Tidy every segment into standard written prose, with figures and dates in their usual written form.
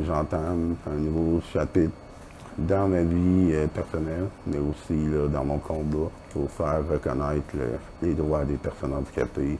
j'entame à un nouveau chapitre dans ma vie personnelle, mais aussi là, dans mon combat pour faire reconnaître les droits des personnes handicapées.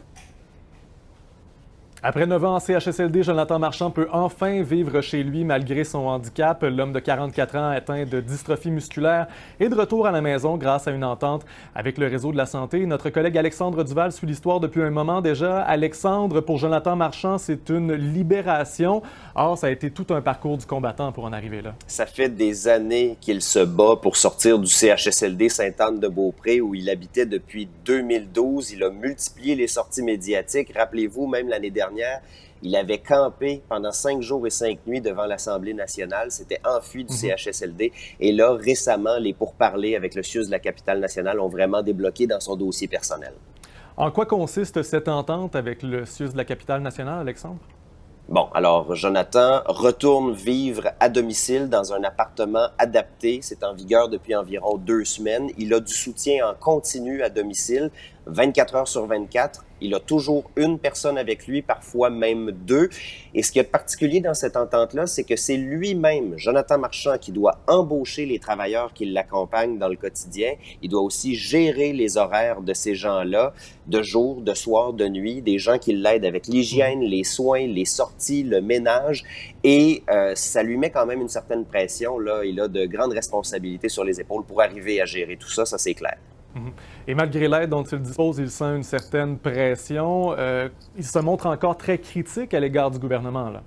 Après 9 ans en CHSLD, Jonathan Marchand peut enfin vivre chez lui malgré son handicap. L'homme de 44 ans atteint de dystrophie musculaire est de retour à la maison grâce à une entente avec le réseau de la santé. Notre collègue Alexandre Duval suit l'histoire depuis un moment déjà. Alexandre, pour Jonathan Marchand, c'est une libération. Or, ça a été tout un parcours du combattant pour en arriver là. Ça fait des années qu'il se bat pour sortir du CHSLD Sainte-Anne-de-Beaupré où il habitait depuis 2012. Il a multiplié les sorties médiatiques. Rappelez-vous, même l'année dernière, il avait campé pendant 5 jours et 5 nuits devant l'Assemblée nationale. S'était enfui du CHSLD. Et là, récemment, les pourparlers avec le CIUS de la capitale nationale ont vraiment débloqué dans son dossier personnel. En quoi consiste cette entente avec le CIUS de la capitale nationale, Alexandre? Bon, alors Jonathan retourne vivre à domicile dans un appartement adapté. C'est en vigueur depuis environ 2 semaines. Il a du soutien en continu à domicile, 24 heures sur 24. Il a toujours une personne avec lui, parfois même 2. Et ce qui est particulier dans cette entente-là, c'est que c'est lui-même, Jonathan Marchand, qui doit embaucher les travailleurs qui l'accompagnent dans le quotidien. Il doit aussi gérer les horaires de ces gens-là, de jour, de soir, de nuit, des gens qui l'aident avec l'hygiène, les soins, les sorties, le ménage. Et ça lui met quand même une certaine pression. Là, il a de grandes responsabilités sur les épaules pour arriver à gérer tout ça, ça c'est clair. Et malgré l'aide dont il dispose, il sent une certaine pression. Il se montre encore très critique à l'égard du gouvernement, là.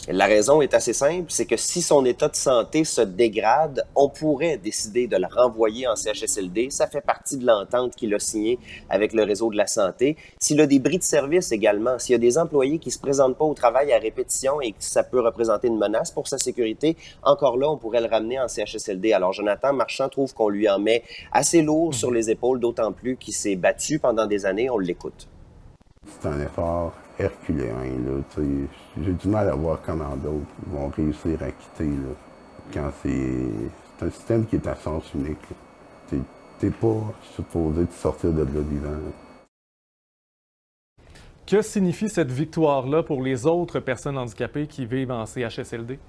La raison est assez simple, c'est que si son état de santé se dégrade, on pourrait décider de le renvoyer en CHSLD. Ça fait partie de l'entente qu'il a signée avec le réseau de la santé. S'il a des bris de service également, s'il y a des employés qui ne se présentent pas au travail à répétition et que ça peut représenter une menace pour sa sécurité, encore là, on pourrait le ramener en CHSLD. Alors, Jonathan Marchand trouve qu'on lui en met assez lourd sur les épaules, d'autant plus qu'il s'est battu pendant des années. On l'écoute. C'est un effort herculéen, là, tu sais. J'ai du mal à voir comment d'autres vont réussir à quitter, là, quand c'est un système qui est à sens unique. T'es pas supposé de sortir de là vivant. Là. Que signifie cette victoire-là pour les autres personnes handicapées qui vivent en CHSLD?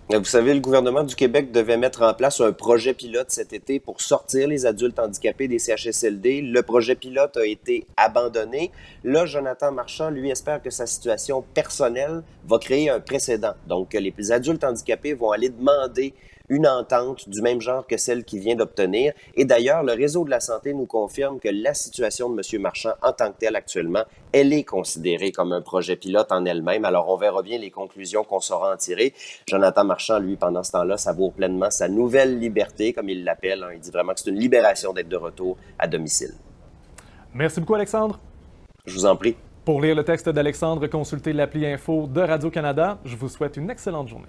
Vous savez, le gouvernement du Québec devait mettre en place un projet pilote cet été pour sortir les adultes handicapés des CHSLD. Le projet pilote a été abandonné. Là, Jonathan Marchand, lui, espère que sa situation personnelle va créer un précédent. Donc, les adultes handicapés vont aller demander une entente du même genre que celle qu'il vient d'obtenir. Et d'ailleurs, le réseau de la santé nous confirme que la situation de M. Marchand en tant que telle actuellement, elle est considérée comme un projet pilote en elle-même. Alors, on verra bien les conclusions qu'on saura en tirer. Jonathan Marchand, lui, pendant ce temps-là, savoure pleinement sa nouvelle liberté, comme il l'appelle. Il dit vraiment que c'est une libération d'être de retour à domicile. Merci beaucoup, Alexandre. Je vous en prie. Pour lire le texte d'Alexandre, consultez l'appli Info de Radio-Canada. Je vous souhaite une excellente journée.